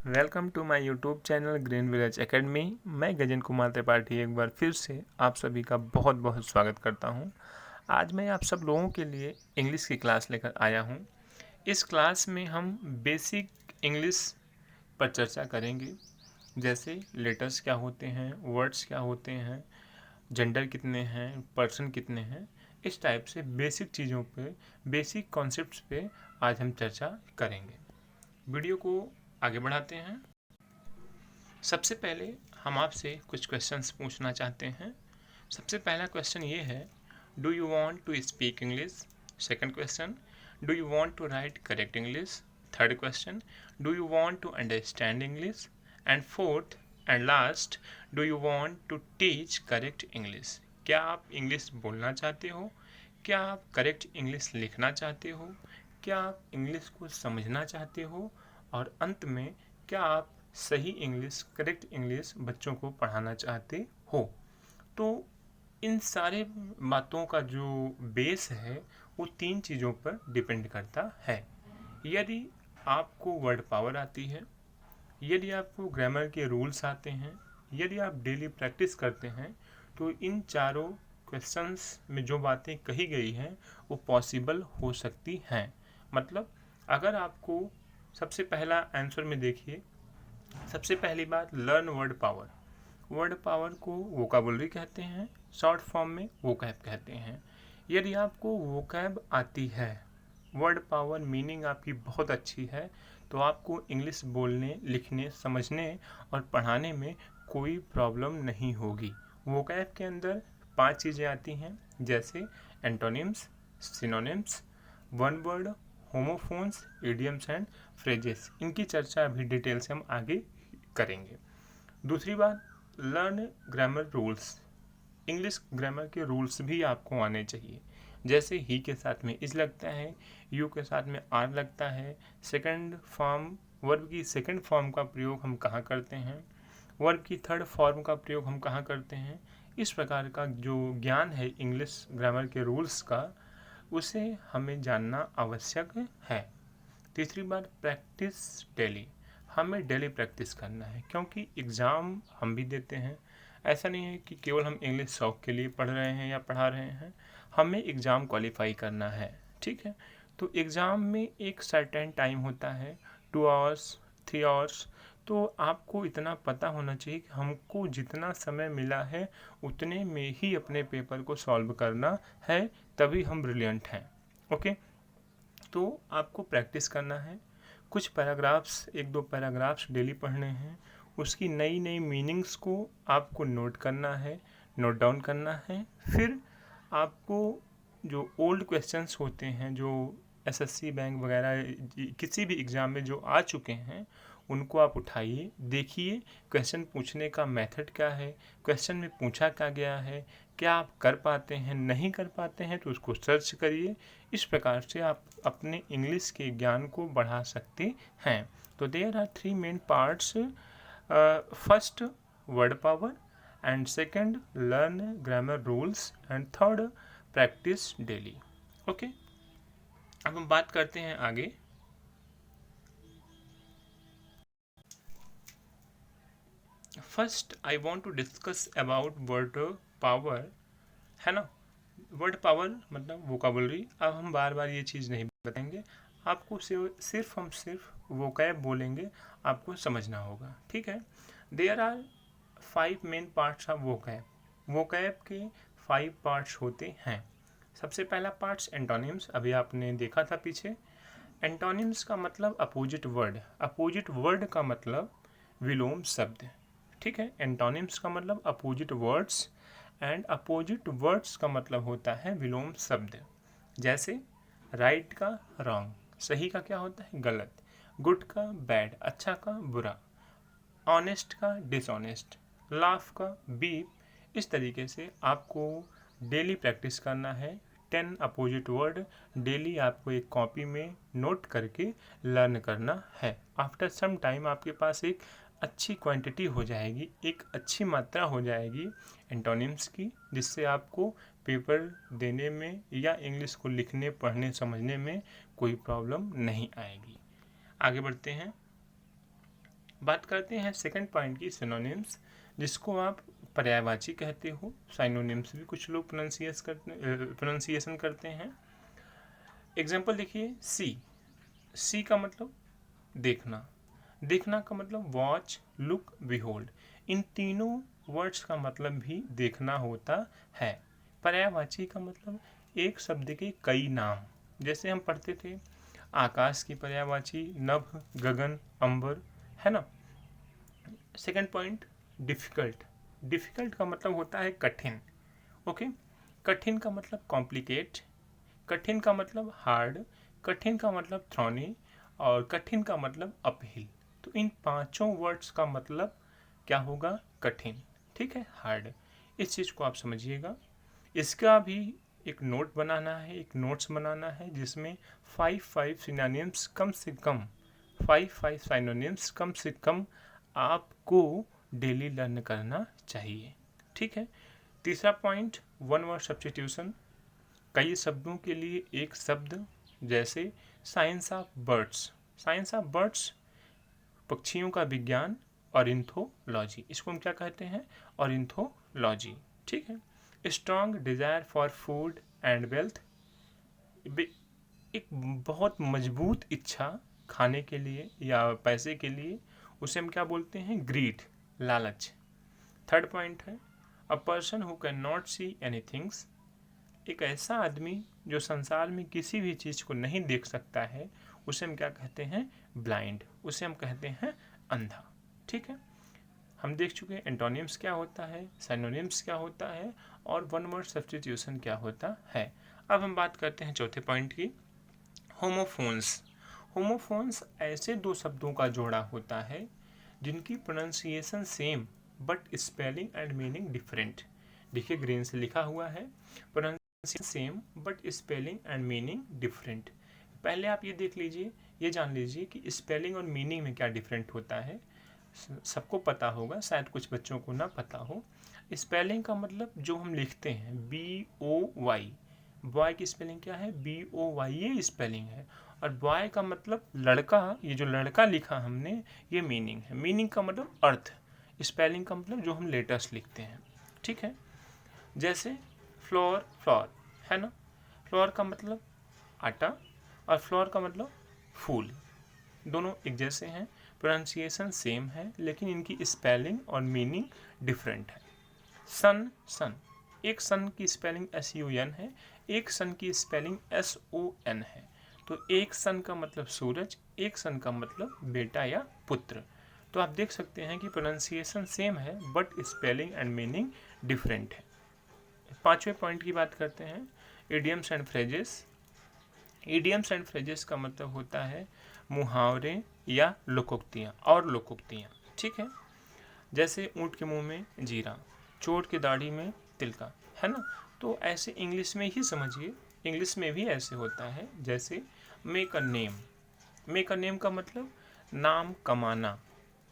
Welcome to my YouTube channel green village academy. मैं गजेंद्र कुमार त्रिपाठी एक बार फिर से आप सभी का बहुत बहुत स्वागत करता हूं। आज मैं आप सब लोगों के लिए इंग्लिश की क्लास लेकर आया हूं। इस क्लास में हम बेसिक इंग्लिश पर चर्चा करेंगे, जैसे लेटर्स क्या होते हैं, वर्ड्स क्या होते हैं, जेंडर कितने हैं, पर्सन कितने हैं। इस टाइप से बेसिक चीज़ों पे, बेसिक कॉन्सेप्ट्स पे आज हम चर्चा करेंगे। वीडियो को आगे बढ़ाते हैं। सबसे पहले हम आपसे कुछ क्वेश्चंस पूछना चाहते हैं। सबसे पहला क्वेश्चन ये है, do you want to speak English? Second question, do you want to write correct English? Third question, do you want to understand English? And fourth and last, do you want to teach correct English? क्या आप English बोलना चाहते हो? क्या आप correct English लिखना चाहते हो? क्या आप इंग्लिश को समझना चाहते हो? और अंत में, क्या आप सही इंग्लिश, करेक्ट इंग्लिश बच्चों को पढ़ाना चाहते हो? तो इन सारे बातों का जो बेस है वो तीन चीज़ों पर डिपेंड करता है। यदि आपको वर्ड पावर आती है, यदि आपको ग्रामर के रूल्स आते हैं, यदि आप डेली प्रैक्टिस करते हैं, तो इन चारों क्वेश्चंस में जो बातें कही गई हैं वो पॉसिबल हो सकती हैं। मतलब अगर आपको सबसे पहला आंसर में देखिए, सबसे पहली बात, learn word power. Word power को वोकाबुलरी कहते हैं, शॉर्ट फॉर्म में वोकैब कहते हैं। यदि आपको वोकैब आती है, वर्ड पावर मीनिंग आपकी बहुत अच्छी है, तो आपको इंग्लिश बोलने, लिखने, समझने और पढ़ाने में कोई प्रॉब्लम नहीं होगी। वोकैब के अंदर 5 चीज़ें आती हैं, जैसे antonyms, synonyms, one word, homophones, idioms and phrases. इनकी चर्चा अभी डिटेल से हम आगे करेंगे। दूसरी बात, learn grammar rules. English grammar के रूल्स भी आपको आने चाहिए। जैसे ही के साथ में इज लगता है, यू के साथ में आर लगता है, सेकंड फॉर्म, वर्ब की सेकंड फॉर्म का प्रयोग हम कहाँ करते हैं, वर्ब की थर्ड फॉर्म का प्रयोग हम कहाँ करते हैं। इस प्रकार का जो ज्ञान है इंग्लिश ग्रामर के रूल्स का, उसे हमें जानना आवश्यक है। तीसरी बात, प्रैक्टिस डेली। हमें डेली प्रैक्टिस करना है, क्योंकि एग्ज़ाम हम भी देते हैं। ऐसा नहीं है कि केवल हम इंग्लिश शौक के लिए पढ़ रहे हैं या पढ़ा रहे हैं, हमें एग्ज़ाम क्वालिफाई करना है। ठीक है, तो एग्ज़ाम में एक सर्टेन टाइम होता है, 2 आवर्स, 3 आवर्स। तो आपको इतना पता होना चाहिए कि हमको जितना समय मिला है उतने में ही अपने पेपर को सॉल्व करना है, तभी हम ब्रिलियंट हैं। ओके, तो आपको प्रैक्टिस करना है। कुछ पैराग्राफ्स, 1-2 पैराग्राफ्स डेली पढ़ने हैं। उसकी नई नई मीनिंग्स को आपको नोट करना है, नोट डाउन करना है। फिर आपको जो ओल्ड क्वेश्चंस होते हैं, जो एसएससी बैंक वगैरह किसी भी एग्ज़ाम में जो आ चुके हैं, उनको आप उठाइए, देखिए क्वेश्चन पूछने का मेथड क्या है, क्वेश्चन में पूछा क्या गया है, क्या आप कर पाते हैं, नहीं कर पाते हैं तो उसको सर्च करिए। इस प्रकार से आप अपने इंग्लिश के ज्ञान को बढ़ा सकते हैं। तो there are 3 main parts. First, word power, and second, learn grammar rules, and third, practice daily. Okay, अब हम बात करते हैं आगे। First I want to discuss about word power, है ना। वर्ड पावर मतलब वोकाबुलरी। अब हम बार बार ये चीज़ नहीं बताएंगे, आपको सिर्फ वोकैब बोलेंगे, आपको समझना होगा। ठीक है, there are 5 main parts of vocab. Vocab के 5 पार्ट्स होते हैं। सबसे पहला पार्ट्स एंटोनिम्स, अभी आपने देखा था पीछे। एंटोनिम्स का मतलब अपोजिट वर्ड। अपोजिट वर्ड का मतलब विलोम शब्द। ठीक है, एंटोनिम्स का मतलब opposite words, and opposite words का मतलब होता है विलोम शब्द। जैसे राइट का रॉन्ग, सही का क्या होता है गलत, गुड का बैड, अच्छा का बुरा, ऑनेस्ट का डिसऑनेस्ट, लाफ का बीप। इस तरीके से आपको डेली प्रैक्टिस करना है। 10 अपोजिट वर्ड डेली आपको एक कॉपी में नोट करके लर्न करना है। आफ्टर सम टाइम आपके पास एक अच्छी क्वांटिटी हो जाएगी, एक अच्छी मात्रा हो जाएगी एंटोनिम्स की, जिससे आपको पेपर देने में या इंग्लिश को लिखने, पढ़ने, समझने में कोई प्रॉब्लम नहीं आएगी। आगे बढ़ते हैं। बात करते हैं सेकंड पॉइंट की, सिनोनिम्स, जिसको आप पर्यायवाची कहते हो। साइनोनिम्स भी कुछ लोग प्रोनाउंसिएशन करते हैं। एग्जाम्पल देखिए, सी का मतलब देखना, देखना का मतलब वॉच, लुक, बिहोल्ड। इन तीनों वर्ड्स का मतलब भी देखना होता है। पर्यायवाची का मतलब एक शब्द के कई नाम, जैसे हम पढ़ते थे आकाश की पर्यायवाची नभ, गगन, अंबर, है ना। Second point, difficult. डिफिकल्ट का मतलब होता है कठिन। ओके, कठिन का मतलब कॉम्प्लिकेट, कठिन का मतलब हार्ड, कठिन का मतलब थ्रॉनी, और कठिन का मतलब अपहिल। तो इन पांचों वर्ड्स का मतलब क्या होगा? कठिन, ठीक है, हार्ड। इस चीज़ को आप समझिएगा। इसका भी एक नोट बनाना है, एक नोट्स बनाना है, जिसमें 5 सिनोनिम्स कम से कम, 5 सिनोनिम्स कम से कम आपको डेली लर्न करना चाहिए, ठीक है। तीसरा पॉइंट, वन वर्ड सब्स्टिट्यूशन। कई शब्दों के लिए एक शब्द, जैसे science of birds. Science of birds, पक्षियों का विज्ञान, ऑरिंथोलॉजी, इसको हम क्या कहते हैं? ऑरिंथोलॉजी, ठीक है। Strong desire for food and wealth, एक बहुत मजबूत इच्छा खाने के लिए या पैसे के लिए, उसे हम क्या बोलते हैं? ग्रीड, लालच। थर्ड पॉइंट है, a person who can not see anythings. एक ऐसा आदमी जो संसार में किसी भी चीज़ को नहीं देख सकता है, उसे हम क्या कहते हैं? ब्लाइंड, उसे हम कहते हैं अंधा, ठीक है। हम देख चुके हैं एंटोनिम्स क्या होता है, साइनोनिम्स क्या होता है, और वन वर्ड सब्स्टिट्यूशन क्या होता है। अब हम बात करते हैं चौथे पॉइंट की, होमोफोन्स। होमोफोन्स ऐसे दो शब्दों का जोड़ा होता है जिनकी pronunciation same but spelling and meaning different. देखिए ग्रीन से लिखा हुआ है, pronunciation same but spelling and meaning different. पहले आप ये देख लीजिए, ये जान लीजिए कि स्पेलिंग और मीनिंग में क्या डिफरेंट होता है। सबको पता होगा, शायद कुछ बच्चों को ना पता हो। स्पेलिंग का मतलब जो हम लिखते हैं, BOY, बॉय की स्पेलिंग क्या है? BOY, ये स्पेलिंग है। और बॉय का मतलब लड़का, ये जो लड़का लिखा हमने, ये मीनिंग है। मीनिंग का मतलब अर्थ, स्पेलिंग का मतलब जो हम लेटर्स लिखते हैं, ठीक है। जैसे फ्लोर, फ्लोर, है ना। फ्लोर का मतलब आटा, और फ्लोर का मतलब फूल। दोनों एक जैसे हैं, प्रोनाउंसिएशन सेम है, लेकिन इनकी स्पेलिंग और मीनिंग डिफरेंट है। सन, सन, एक सन की स्पेलिंग SUN है, एक सन की स्पेलिंग SON है। तो एक सन का मतलब सूरज, एक सन का मतलब बेटा या पुत्र। तो आप देख सकते हैं कि प्रोनाउंसिएशन सेम है but spelling and meaning different है। पांचवें पॉइंट की बात करते हैं, idioms and phrases. Idioms and phrases का मतलब होता है मुहावरे या लोकोक्तियाँ और लोकोक्तियाँ, ठीक है। जैसे ऊँट के मुंह में जीरा, चोट की दाढ़ी में तिलका, है ना। तो ऐसे इंग्लिश में ही समझिए, इंग्लिश में भी ऐसे होता है। जैसे make a name, make a name का मतलब नाम कमाना।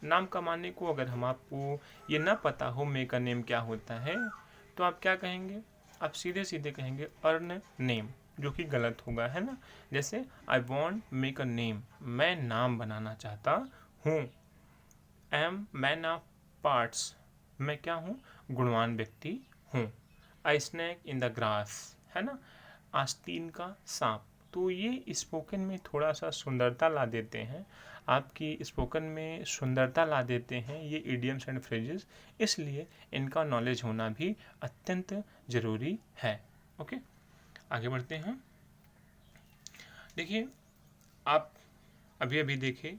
नाम कमाने को अगर हम आपको ये ना पता हो मेक अ नेम क्या होता है, तो आप क्या कहेंगे? आप सीधे सीधे कहेंगे अर्न नेम, जो कि गलत होगा, है ना। जैसे I want make a name, मैं नाम बनाना चाहता हूँ। एम मैन ऑफ पार्ट्स, मैं क्या हूँ? गुणवान व्यक्ति हूँ। आई स्नैक इन द ग्रास, है ना, आस्तीन का सांप। तो ये स्पोकन में थोड़ा सा सुंदरता ला देते हैं, आपकी स्पोकन में सुंदरता ला देते हैं ये इडियम्स एंड फ्रेजेस, इसलिए इनका नॉलेज होना भी अत्यंत ज़रूरी है। ओके, आगे बढ़ते हैं। देखिए, आप अभी अभी देखें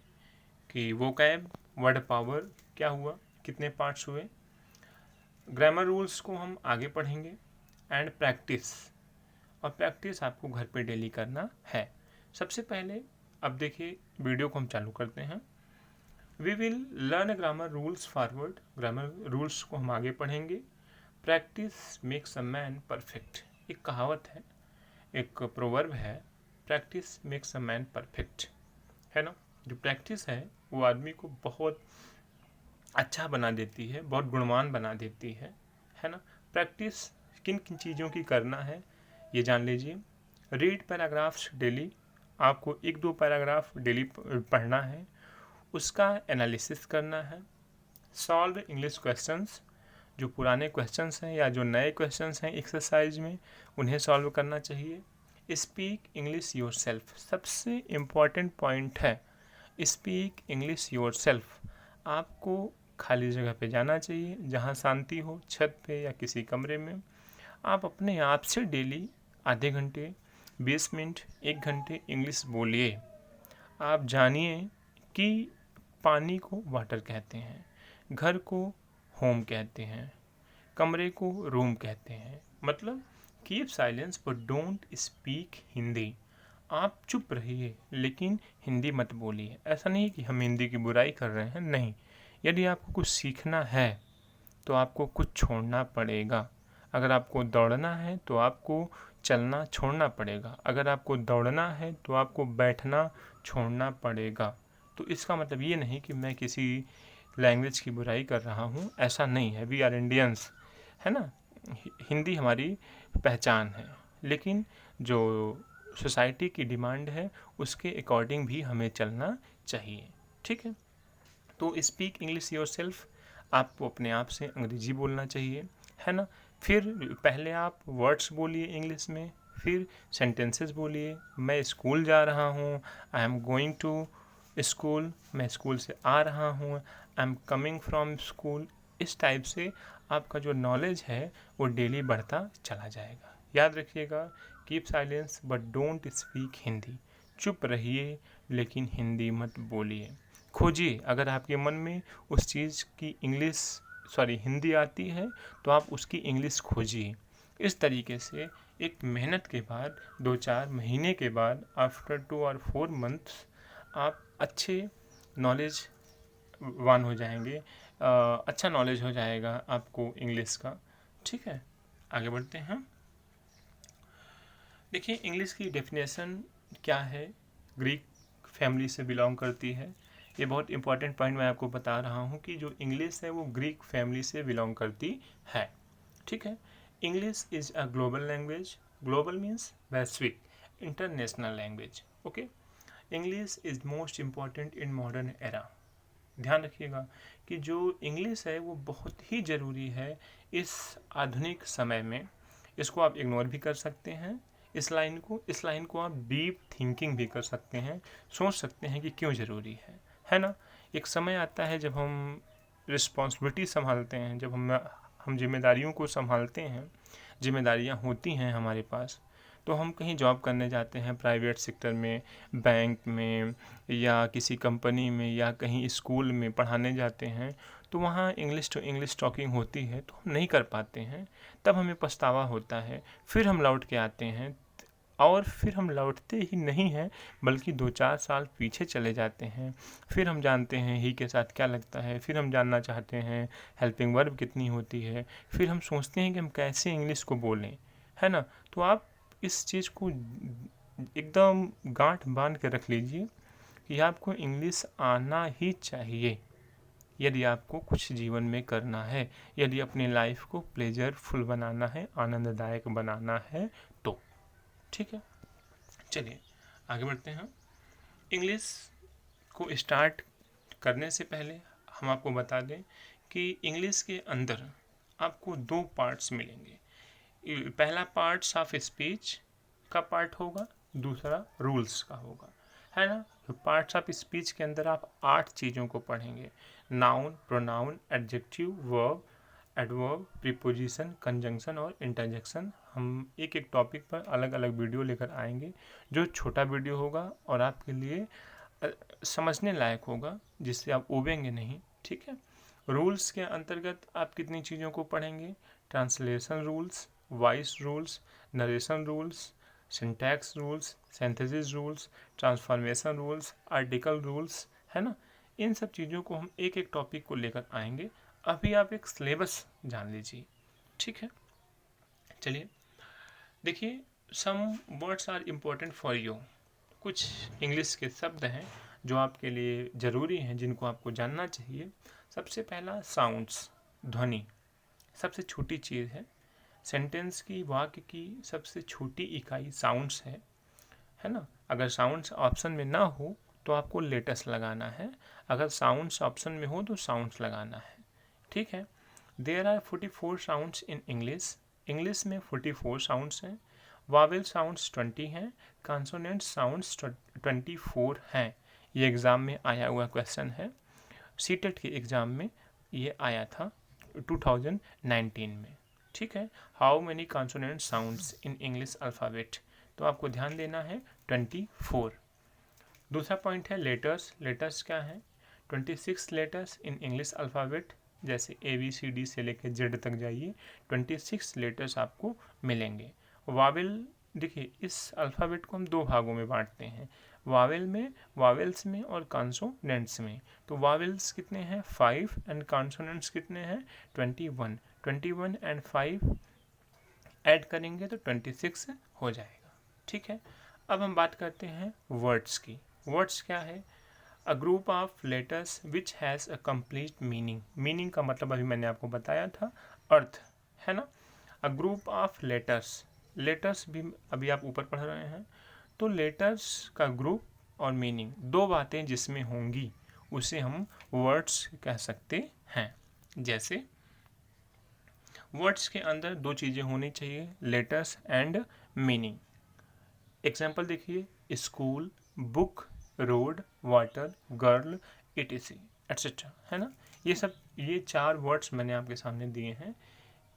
कि वोकैब, वर्ड पावर क्या हुआ, कितने पार्ट्स हुए। ग्रामर रूल्स को हम आगे पढ़ेंगे, एंड प्रैक्टिस, और प्रैक्टिस आपको घर पे डेली करना है। सबसे पहले अब देखिए, वीडियो को हम चालू करते हैं। We will learn grammar rules forward, grammar rules को हम आगे पढ़ेंगे। Practice makes a man perfect, एक कहावत है, एक प्रोवर्ब है, practice makes a man perfect, है ना। जो प्रैक्टिस है वो आदमी को बहुत अच्छा बना देती है, बहुत गुणवान बना देती है ना। प्रैक्टिस किन किन चीज़ों की करना है ये जान लीजिए। रीड पैराग्राफ्स डेली, आपको 1-2 पैराग्राफ डेली पढ़ना है। उसका एनालिसिस करना है। सॉल्व इंग्लिश क्वेश्चंस, जो पुराने क्वेश्चंस हैं या जो नए क्वेश्चंस हैं एक्सरसाइज में, उन्हें सॉल्व करना चाहिए। स्पीक इंग्लिश योरसेल्फ, सबसे इम्पॉर्टेंट पॉइंट है स्पीक इंग्लिश योरसेल्फ। आपको खाली जगह पे जाना चाहिए जहाँ शांति हो, छत पे या किसी कमरे में। आप अपने आप से डेली आधे घंटे, 20 मिनट, 1 घंटे इंग्लिश बोलिए। आप जानिए कि पानी को वाटर कहते हैं, घर को होम कहते हैं, कमरे को रूम कहते हैं। मतलब keep silence but don't speak Hindi. आप चुप रहिए लेकिन हिंदी मत बोलिए। ऐसा नहीं कि हम हिंदी की बुराई कर रहे हैं, नहीं। यदि आपको कुछ सीखना है तो आपको कुछ छोड़ना पड़ेगा। अगर आपको दौड़ना है तो आपको चलना छोड़ना पड़ेगा। अगर आपको दौड़ना है तो आपको बैठना छोड़ना पड़ेगा। तो इसका मतलब ये नहीं कि मैं किसी लैंग्वेज की बुराई कर रहा हूँ, ऐसा नहीं है। वी आर इंडियंस, है ना। हिंदी हमारी पहचान है, लेकिन जो सोसाइटी की डिमांड है उसके अकॉर्डिंग भी हमें चलना चाहिए। ठीक है। तो स्पीक इंग्लिश योरसेल्फ, आपको अपने आप से अंग्रेजी बोलना चाहिए, है ना। फिर पहले आप वर्ड्स बोलिए इंग्लिश में, फिर सेंटेंसेस बोलिए। मैं स्कूल जा रहा हूँ, I am going to school, मैं स्कूल से आ रहा हूँ, I am coming from school. इस टाइप से आपका जो नॉलेज है वो डेली बढ़ता चला जाएगा। याद रखिएगा, keep silence but don't speak Hindi. चुप रहिए लेकिन हिंदी मत बोलिए। खोजिए, अगर आपके मन में उस चीज़ की हिंदी आती है तो आप उसकी इंग्लिश खोजिए। इस तरीके से एक मेहनत के बाद 2-4 महीने के बाद आफ्टर 2 और 4 मंथ्स आप अच्छे नॉलेज वान हो जाएंगे। अच्छा नॉलेज हो जाएगा आपको इंग्लिश का। ठीक है, आगे बढ़ते हैं। देखिए, इंग्लिश की डेफिनेशन क्या है। ग्रीक फैमिली से बिलोंग करती है। ये बहुत इंपॉर्टेंट पॉइंट मैं आपको बता रहा हूँ कि जो इंग्लिश है वो ग्रीक फैमिली से बिलोंग करती है। ठीक है। English is a global language. Global means वैश्विक, international language. Okay. English is most important in modern era. ध्यान रखिएगा कि जो इंग्लिश है वो बहुत ही ज़रूरी है इस आधुनिक समय में। इसको आप इग्नोर भी कर सकते हैं, इस लाइन को आप डीप थिंकिंग भी कर सकते हैं, सोच सकते हैं कि क्यों ज़रूरी है ना। एक समय आता है जब हम रिस्पॉन्सिबिलिटी संभालते हैं, जब हम जिम्मेदारियों को संभालते हैं, जिम्मेदारियां होती हैं हमारे पास, तो हम कहीं जॉब करने जाते हैं प्राइवेट सेक्टर में, बैंक में, या किसी कंपनी में, या कहीं स्कूल में पढ़ाने जाते हैं, तो वहाँ इंग्लिश टू इंग्लिश टॉकिंग होती है तो हम नहीं कर पाते हैं। तब हमें पछतावा होता है। फिर हम लौट के आते हैं, और फिर हम लौटते ही नहीं हैं बल्कि 2-4 साल पीछे चले जाते हैं। फिर हम जानते हैं ही के साथ क्या लगता है, फिर हम जानना चाहते हैं हेल्पिंग वर्ब कितनी होती है, फिर हम सोचते हैं कि हम कैसे इंग्लिश को बोलें, है ना। तो आप इस चीज़ को एकदम गांठ बांध के रख लीजिए कि आपको इंग्लिश आना ही चाहिए यदि आपको कुछ जीवन में करना है, यदि अपनी लाइफ को प्लेजरफुल बनाना है, आनंददायक बनाना है तो। ठीक है, चलिए आगे बढ़ते हैं। इंग्लिश को स्टार्ट करने से पहले हम आपको बता दें कि इंग्लिश के अंदर आपको 2 पार्ट्स मिलेंगे। पहला पार्ट ऑफ स्पीच का पार्ट होगा, दूसरा रूल्स का होगा, है ना। तो पार्ट्स ऑफ स्पीच के अंदर आप 8 चीज़ों को पढ़ेंगे। Noun, pronoun, adjective, verb, adverb, preposition, conjunction और इंटरजेक्शन। हम एक एक टॉपिक पर अलग अलग वीडियो लेकर आएंगे, जो छोटा वीडियो होगा और आपके लिए समझने लायक होगा, जिससे आप उबेंगे नहीं। ठीक है। रूल्स के अंतर्गत आप कितनी चीज़ों को पढ़ेंगे। Translation rules, voice rules, narration rules, syntax rules, synthesis rules, transformation rules, article rules, है ना। इन सब चीज़ों को हम एक एक टॉपिक को लेकर आएंगे। अभी आप एक सिलेबस जान लीजिए। ठीक है, चलिए देखिए, some words are important for you. कुछ इंग्लिश के शब्द हैं जो आपके लिए ज़रूरी हैं, जिनको आपको जानना चाहिए। सबसे पहला साउंड्स, ध्वनि सबसे छोटी चीज़ है। सेंटेंस की, वाक्य की सबसे छोटी इकाई साउंड्स है ना। अगर साउंड्स ऑप्शन में ना हो तो आपको लेटेस्ट लगाना है। अगर साउंड्स ऑप्शन में हो तो साउंड्स लगाना है, ठीक है। There are 44 sounds in English. English में 44 साउंड्स हैं। वावेल साउंड्स 20 हैं। कॉन्सोनेंट साउंड्स 24 हैं। ये एग्ज़ाम में आया हुआ क्वेश्चन है। सीटेट के एग्ज़ाम में ये आया था 2019 में, ठीक है। How many consonant sounds in English alphabet, तो आपको ध्यान देना है 24। दूसरा पॉइंट है लेटर्स। लेटर्स क्या है? 26 लेटर्स इन इंग्लिश अल्फ़ाबेट, जैसे ABCD से लेकर Z तक जाइए, 26 लेटर्स आपको मिलेंगे। वावेल, देखिए इस अल्फ़ाबेट को हम दो भागों में बांटते हैं, वावेल्स में और कॉन्सोनेंट्स में। तो वावेल्स कितने हैं? 5 एंड कॉन्सोनेंट्स कितने हैं? 21। 21 एंड 5 ऐड करेंगे तो 26 हो जाएगा, ठीक है। अब हम बात करते हैं वर्ड्स की। वर्ड्स क्या है? A group of letters which has a complete meaning. Meaning का मतलब अभी मैंने आपको बताया था, अर्थ, है ना। A group of letters, letters भी अभी आप ऊपर पढ़ रहे हैं, तो लेटर्स का ग्रुप और मीनिंग दो बातें जिसमें होंगी उसे हम वर्ड्स कह सकते हैं। जैसे वर्ड्स के अंदर दो चीज़ें होनी चाहिए, लेटर्स एंड मीनिंग। एग्जाम्पल देखिए, school, book, road, water, girl, etc etcetera, है ना। ये चार वर्ड्स मैंने आपके सामने दिए हैं।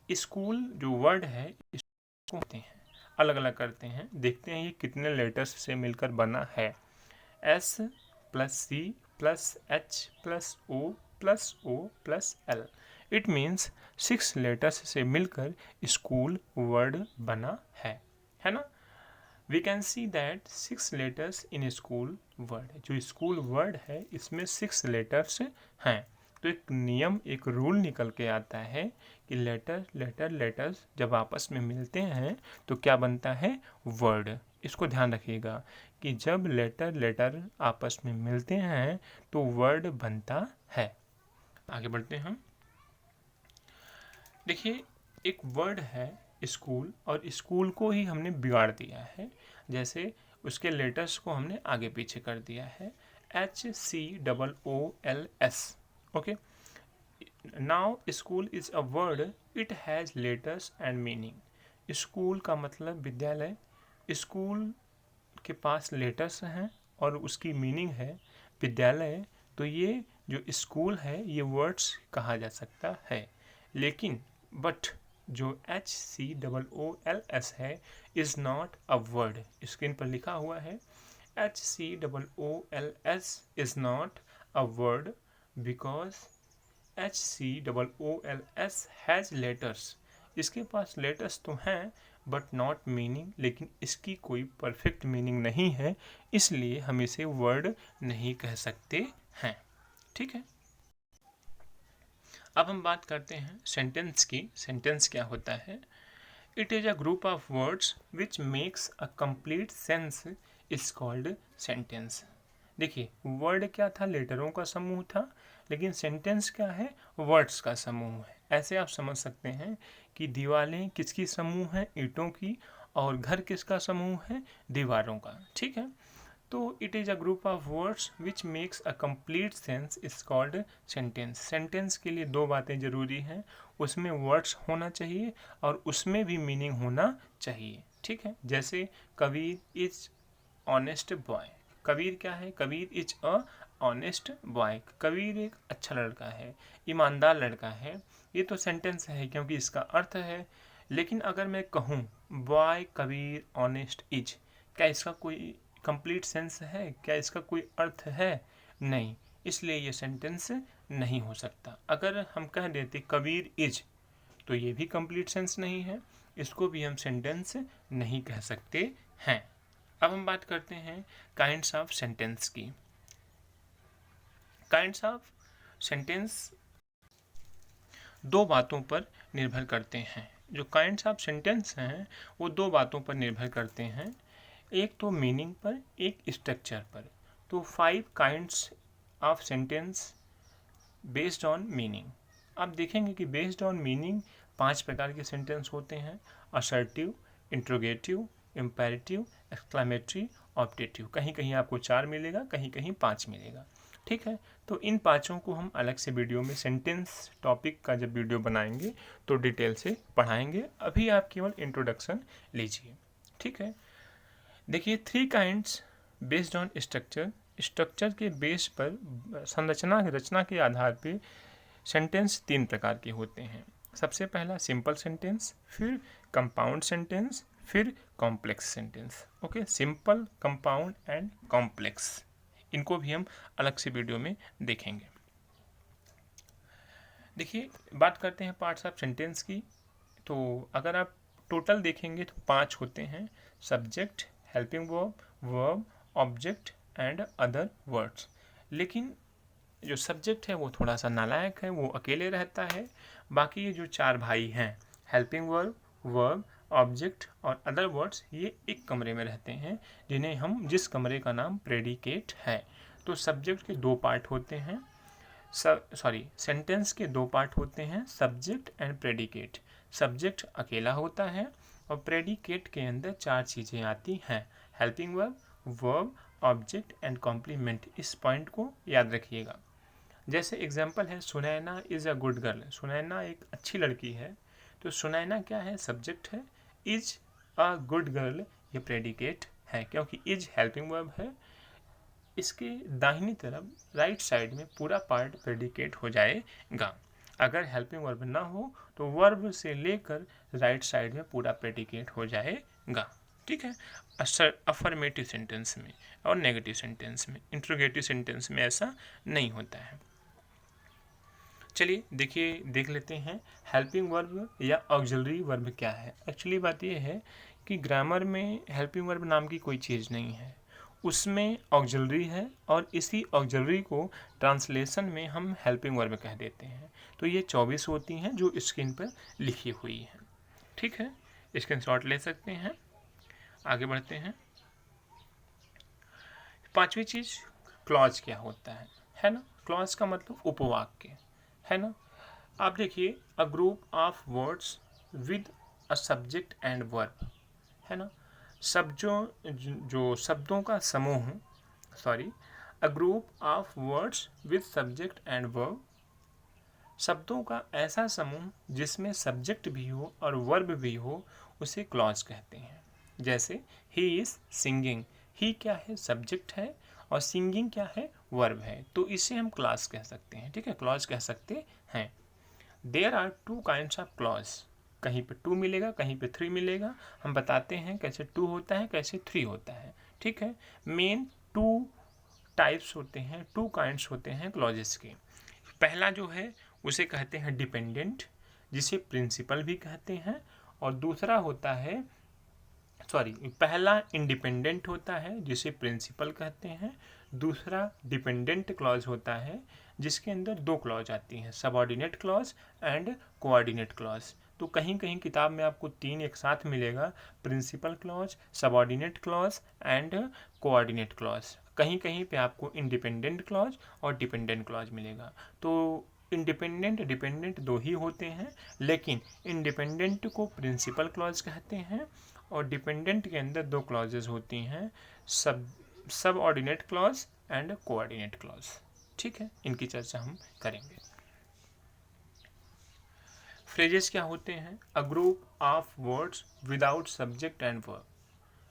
स्कूल जो वर्ड है इसको कहते हैं, अलग अलग करते हैं, देखते हैं ये कितने लेटर्स से मिलकर बना है। S plus C plus H plus O plus O plus L, it means 6 letters से मिलकर स्कूल वर्ड बना है ना। We can see that 6 letters in school word, जो स्कूल वर्ड है इसमें 6 लेटर्स हैं। तो एक नियम, एक रूल निकल के आता है कि लेटर्स जब आपस में मिलते हैं तो क्या बनता है? वर्ड। इसको ध्यान रखिएगा कि जब लेटर आपस में मिलते हैं तो वर्ड बनता है। आगे बढ़ते हैं हम। देखिए एक वर्ड है स्कूल, और स्कूल को ही हमने बिगाड़ दिया है। जैसे उसके लेटर्स को हमने आगे पीछे कर दिया है, HCOOLS, okay. Now school is a word, it has letters and meaning. School का मतलब विद्यालय, स्कूल के पास लेटर्स हैं और उसकी मीनिंग है विद्यालय। तो ये जो स्कूल है ये वर्ड्स कहा जा सकता है। लेकिन बट जो HCOOLS है is not a word. Screen पर लिखा हुआ है HCOOLS is not a word because HCOOLS has letters. इसके पास लेटर्स तो हैं बट नॉट मीनिंग, लेकिन इसकी कोई परफेक्ट मीनिंग नहीं है, इसलिए हम इसे वर्ड नहीं कह सकते हैं, ठीक है। अब हम बात करते हैं सेंटेंस की। सेंटेंस क्या होता है? It is a group of words which makes a complete sense is called sentence. देखिए वर्ड क्या था? लेटरों का समूह था, लेकिन सेंटेंस क्या है? वर्ड्स का समूह है। ऐसे आप समझ सकते हैं कि दीवारें किसकी समूह है? ईंटों की। और घर किसका समूह है? दीवारों का, ठीक है। तो it is a group of words which makes a complete sense is called sentence. Sentence के लिए दो बातें ज़रूरी हैं, उसमें वर्ड्स होना चाहिए और उसमें भी मीनिंग होना चाहिए, ठीक है। जैसे Kabir is honest boy. Kabir क्या है? Kabir is a honest boy. Kabir एक अच्छा लड़का है, ईमानदार लड़का है। ये तो सेंटेंस है क्योंकि इसका अर्थ है। लेकिन अगर मैं कहूँ बॉय कबीर ऑनेस्ट इज, क्या इसका कोई कंप्लीट सेंस है? क्या इसका कोई अर्थ है? नहीं, इसलिए ये सेंटेंस नहीं हो सकता। अगर हम कह देते कबीर इज, तो ये भी कंप्लीट सेंस नहीं है, इसको भी हम सेंटेंस नहीं कह सकते हैं। अब हम बात करते हैं काइंड्स ऑफ सेंटेंस की। काइंड्स ऑफ सेंटेंस दो बातों पर निर्भर करते हैं। जो काइंड्स ऑफ सेंटेंस हैं वो दो बातों पर निर्भर करते हैं, एक तो मीनिंग पर, एक स्ट्रक्चर पर। तो 5 kinds of sentence based on meaning. आप देखेंगे कि बेस्ड ऑन मीनिंग 5 प्रकार के सेंटेंस होते हैं: assertive, interrogative, imperative exclamatory, optative. कहीं कहीं आपको 4 मिलेगा, कहीं कहीं 5 मिलेगा। ठीक है, तो इन पाँचों को हम अलग से वीडियो में सेंटेंस टॉपिक का जब वीडियो बनाएंगे तो डिटेल से पढ़ाएंगे। अभी आप केवल इंट्रोडक्शन लीजिए। ठीक है, देखिए 3 kinds based on structure. Structure के बेस पर संरचना रचना के आधार पे सेंटेंस 3 प्रकार के होते हैं। सबसे पहला सिंपल सेंटेंस, फिर कंपाउंड सेंटेंस, फिर complex sentence. Okay, simple, compound and complex, इनको भी हम अलग से वीडियो में देखेंगे। देखिए, बात करते हैं पार्ट्स ऑफ सेंटेंस की। तो अगर आप टोटल देखेंगे तो 5 होते हैं: subject, helping verb, verb, object and other words. लेकिन जो सब्जेक्ट है वो थोड़ा सा नालायक है, वो अकेले रहता है। बाकी ये जो 4 भाई हैं, हेल्पिंग वर्ब, वर्ब, ऑब्जेक्ट और अदर वर्ड्स, ये एक कमरे में रहते हैं, जिस कमरे का नाम प्रेडिकेट है। तो सब्जेक्ट के 2 पार्ट होते हैं, सेंटेंस के 2 पार्ट होते हैं, सब्जेक्ट एंड प्रेडिकेट। सब्जेक्ट अकेला होता है और प्रेडिकेट के अंदर 4 चीज़ें आती हैं: helping verb, verb, object and complement. इस पॉइंट को याद रखिएगा। जैसे एग्जाम्पल है, Sunaina is a good girl. Sunaina एक अच्छी लड़की है। तो सुनैना क्या है? सब्जेक्ट है। इज अ गुड गर्ल ये प्रेडिकेट है, क्योंकि इज हेल्पिंग वर्ब है। इसके दाहिनी तरफ राइट साइड में पूरा पार्ट प्रेडिकेट हो जाएगा। अगर हेल्पिंग वर्ब ना हो तो वर्ब से लेकर राइट साइड में पूरा प्रेडिकेट हो जाएगा। ठीक है, अफर्मेटिव सेंटेंस में और नेगेटिव सेंटेंस में, इंट्रोगेटिव सेंटेंस में ऐसा नहीं होता है। चलिए देख लेते हैं हेल्पिंग वर्ब या ऑक्सिलरी वर्ब क्या है। एक्चुअली बात यह है कि ग्रामर में हेल्पिंग वर्ब नाम की कोई चीज़ नहीं है, उसमें ऑक्सिलरी है और इसी ऑक्सिलरी को ट्रांसलेशन में हम हेल्पिंग वर्ब कह देते हैं। तो ये 24 होती हैं जो स्क्रीन पर लिखी हुई हैं। ठीक है, स्क्रीनशॉट ले सकते हैं। आगे बढ़ते हैं। 5वीं चीज़, क्लॉज क्या होता है ना। क्लॉज का मतलब उपवाक्य है ना। आप देखिए, a group of words with a subject and verb है ना। जो शब्दों का समूह, a group of words with subject and verb, शब्दों का ऐसा समूह जिसमें सब्जेक्ट भी हो और वर्ब भी हो, उसे क्लॉज कहते हैं। जैसे ही इज सिंगिंग, ही क्या है? सब्जेक्ट है और सिंगिंग क्या है? वर्ब है। तो इसे हम क्लॉज कह सकते हैं। ठीक है, क्लॉज कह सकते हैं। There are 2 kinds of clause. कहीं पे 2 मिलेगा, कहीं पे 3 मिलेगा। हम बताते हैं कैसे 2 होता है, कैसे 3 होता है। ठीक है, मेन 2 टाइप्स होते हैं, 2 काइंड्स होते हैं क्लॉजेस के। पहला जो है उसे कहते हैं डिपेंडेंट, जिसे प्रिंसिपल भी कहते हैं। और दूसरा होता है, पहला इंडिपेंडेंट होता है जिसे प्रिंसिपल कहते हैं। दूसरा डिपेंडेंट क्लॉज होता है जिसके अंदर 2 क्लॉज आती हैं, subordinate clause and coordinate clause. तो कहीं कहीं किताब में आपको 3 एक साथ मिलेगा, principal clause, subordinate clause and coordinate clause. कहीं कहीं पे आपको इंडिपेंडेंट क्लॉज और डिपेंडेंट क्लॉज मिलेगा। तो इंडिपेंडेंट डिपेंडेंट 2 ही होते हैं, लेकिन इंडिपेंडेंट को प्रिंसिपल क्लॉज कहते हैं और डिपेंडेंट के अंदर 2 क्लॉजेज होती हैं, सब ordinate clause and coordinate clause. ठीक है, इनकी चर्चा हम करेंगे। फ्रेजेस क्या होते हैं? A group of words without subject and verb.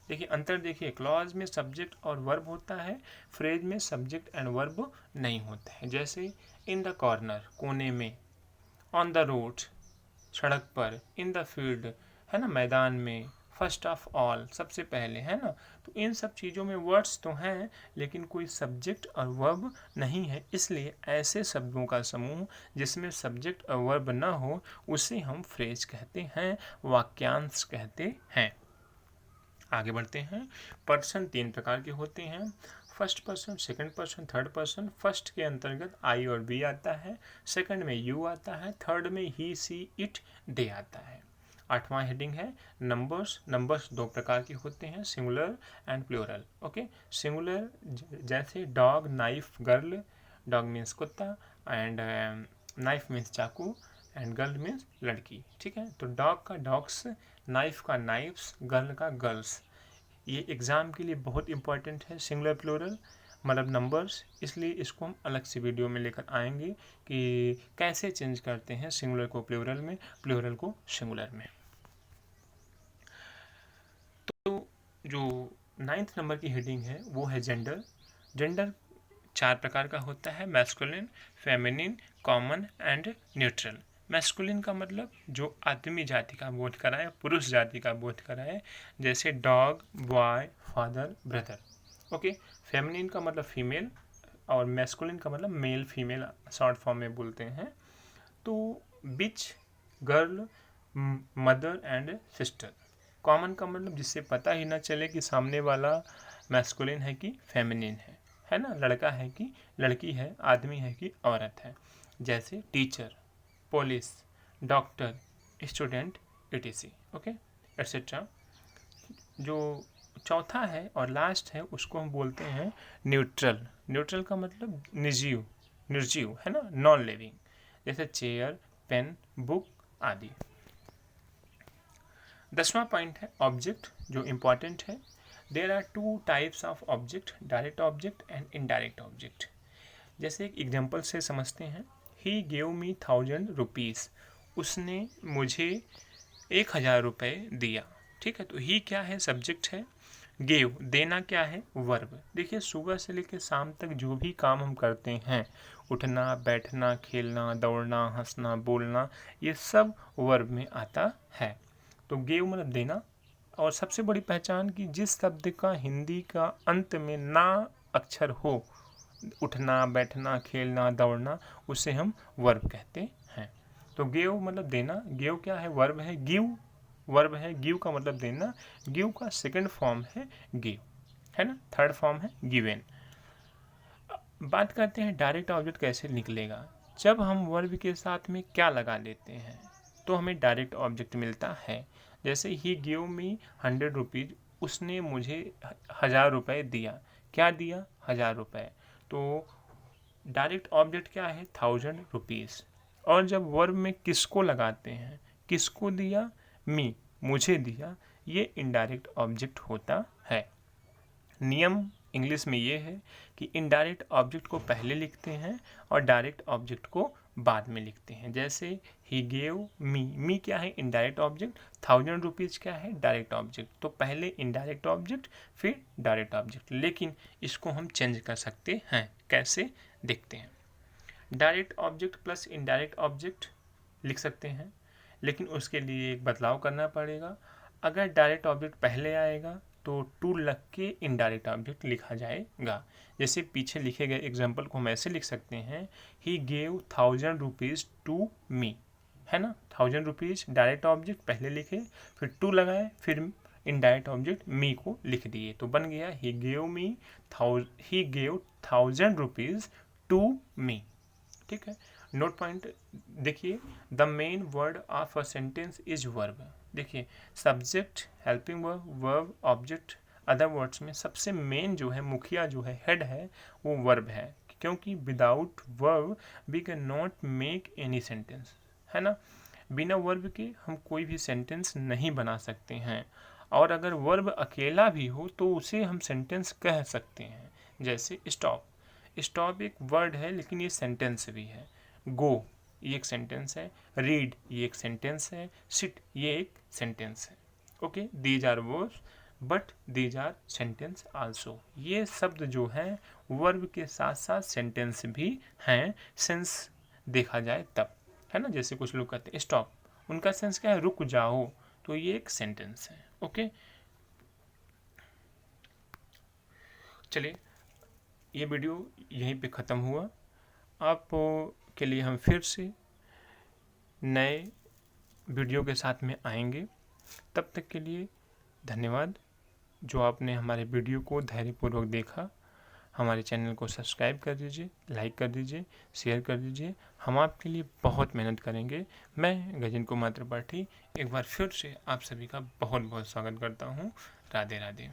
देखिए अंतर, देखिए क्लॉज में सब्जेक्ट और वर्ब होता है, फ्रेज में सब्जेक्ट एंड वर्ब नहीं होता है। जैसे इन द कॉर्नर, कोने में, ऑन द रोड, सड़क पर, इन द फील्ड है ना, मैदान में, फर्स्ट ऑफ ऑल, सबसे पहले है ना। तो इन सब चीज़ों में वर्ड्स तो हैं लेकिन कोई सब्जेक्ट और वर्ब नहीं है, इसलिए ऐसे शब्दों का समूह जिसमें सब्जेक्ट और वर्ब ना हो उसे हम फ्रेज कहते हैं, वाक्यांश कहते हैं। आगे बढ़ते हैं। पर्सन 3 प्रकार के होते हैं, first person, second person, third person. First के अंतर्गत आई और बी आता है, सेकंड में यू आता है, थर्ड में ही, सी, इट, दे आता है। 8वां हेडिंग है नंबर्स। नंबर्स 2 प्रकार के होते हैं, singular and plural. Okay, singular जैसे dog, knife, girl. Dog means कुत्ता एंड नाइफ मीन्स चाकू एंड गर्ल मीन्स लड़की। ठीक है, तो डॉग का डॉग्स, नाइफ का नाइफ्स, गर्ल का गर्ल्स। ये एग्ज़ाम के लिए बहुत इंपॉर्टेंट है, सिंगुलर प्लूरल मतलब नंबर्स, इसलिए इसको हम अलग से वीडियो में लेकर आएंगे कि कैसे चेंज करते हैं सिंगुलर को प्लूरल में, प्लूरल को सिंगुलर में। तो जो 9th नंबर की हेडिंग है वो है जेंडर। जेंडर 4 प्रकार का होता है, masculine, feminine, common and neutral. Masculine का मतलब जो आदमी जाति का बोध कराए, पुरुष जाति का बोध कराए, जैसे dog, boy, father, brother. Okay. Feminine का मतलब फीमेल और मैस्कुलिन का मतलब मेल फीमेल शॉर्ट फॉर्म में बोलते हैं। तो bitch, girl, mother and sister. Common का मतलब जिससे पता ही ना चले कि सामने वाला मैस्कुलिन है कि फेमिनिन है ना, लड़का है कि लड़की है, आदमी है कि औरत है, जैसे teacher, police, doctor, student, etc। Okay, etcetera. जो चौथा है और लास्ट है उसको हम बोलते हैं न्यूट्रल। न्यूट्रल का मतलब निर्जीव, निर्जीव है ना, नॉन लिविंग, जैसे चेयर, पेन, बुक आदि। 10वां पॉइंट है ऑब्जेक्ट, जो इम्पॉर्टेंट है। There are 2 types of object, direct object and indirect object. जैसे एक एग्जांपल से समझते हैं, ही गेव मी 1000 रुपीज़, उसने मुझे 1000 रुपये दिया। ठीक है, तो ही क्या है, सब्जेक्ट है। गेव, देना क्या है, वर्ब। देखिए सुबह से लेकर शाम तक जो भी काम हम करते हैं, उठना, बैठना, खेलना, दौड़ना, हंसना, बोलना, ये सब वर्ब में आता है। तो गेव मतलब देना। और सबसे बड़ी पहचान कि जिस शब्द का हिंदी का अंत में ना अक्षर हो, उठना, बैठना, खेलना, दौड़ना, उसे हम वर्ब कहते हैं। तो गेव मतलब देना, गेव क्या है, वर्ब है, गिव वर्ब है, गिव का मतलब देना, गिव का सेकंड फॉर्म है गिव, है ना, थर्ड फॉर्म है गिवेन। बात करते हैं डायरेक्ट ऑब्जेक्ट कैसे निकलेगा। जब हम वर्ब के साथ में क्या लगा लेते हैं तो हमें डायरेक्ट ऑब्जेक्ट मिलता है। जैसे ही गिव मी 100 रुपीज़, उसने मुझे 1000 रुपये दिया। क्या दिया, 1000 रुपये। तो डायरेक्ट ऑब्जेक्ट क्या है, 1000 रुपीज़। और जब वर्ब में किसको लगाते हैं, किसको दिया, मी, मुझे दिया, ये इनडायरेक्ट ऑब्जेक्ट होता है। नियम इंग्लिश में ये है कि इनडायरेक्ट ऑब्जेक्ट को पहले लिखते हैं और डायरेक्ट ऑब्जेक्ट को बाद में लिखते हैं। जैसे ही गेव मी, मी क्या है, इनडायरेक्ट ऑब्जेक्ट, 1000 रुपीज़ क्या है, डायरेक्ट ऑब्जेक्ट। तो पहले इनडायरेक्ट ऑब्जेक्ट फिर डायरेक्ट ऑब्जेक्ट, लेकिन इसको हम चेंज कर सकते हैं। कैसे, देखते हैं। Direct object plus indirect object लिख सकते हैं, लेकिन उसके लिए एक बदलाव करना पड़ेगा। अगर डायरेक्ट ऑब्जेक्ट पहले आएगा तो टू लग के इनडायरेक्ट ऑब्जेक्ट लिखा जाएगा। जैसे पीछे लिखे गए एग्जाम्पल को हम ऐसे लिख सकते हैं, he gave 1000 rupees to me, है ना, 1000 रुपीज़ डायरेक्ट ऑब्जेक्ट पहले लिखे, फिर टू लगाए, फिर इनडायरेक्ट ऑब्जेक्ट मी को लिख दिए, तो बन गया he gave 1000 rupees to me. ठीक है। नोट पॉइंट देखिए, the main word of a sentence is verb. देखिए subject, helping verb, verb, object, other words में सबसे मेन जो है, मुखिया जो है, हेड है, वो वर्ब है। क्योंकि without verb we can not make any sentence, है ना। बिना वर्ब के हम कोई भी सेंटेंस नहीं बना सकते हैं। और अगर वर्ब अकेला भी हो तो उसे हम सेंटेंस कह सकते हैं। जैसे स्टॉप, स्टॉप एक वर्ड है लेकिन ये सेंटेंस भी है। गो ये एक सेंटेंस है, रीड ये एक सेंटेंस है, सिट ये एक सेंटेंस है। Okay, these are verbs but these are sentence also. ये शब्द जो हैं वर्ब के साथ साथ सेंटेंस भी हैं, सेंस देखा जाए तब, है ना। जैसे कुछ लोग कहते हैं स्टॉप, उनका सेंस क्या है, रुक जाओ, तो ये एक सेंटेंस है। ओके, चलिए ये वीडियो यहीं पे ख़त्म हुआ। आप के लिए हम फिर से नए वीडियो के साथ में आएंगे। तब तक के लिए धन्यवाद जो आपने हमारे वीडियो को धैर्यपूर्वक देखा। हमारे चैनल को सब्सक्राइब कर दीजिए, लाइक कर दीजिए, शेयर कर दीजिए। हम आपके लिए बहुत मेहनत करेंगे। मैं गजेंद्र कुमार त्रिपाठी एक बार फिर से आप सभी का बहुत बहुत स्वागत करता हूँ। राधे राधे।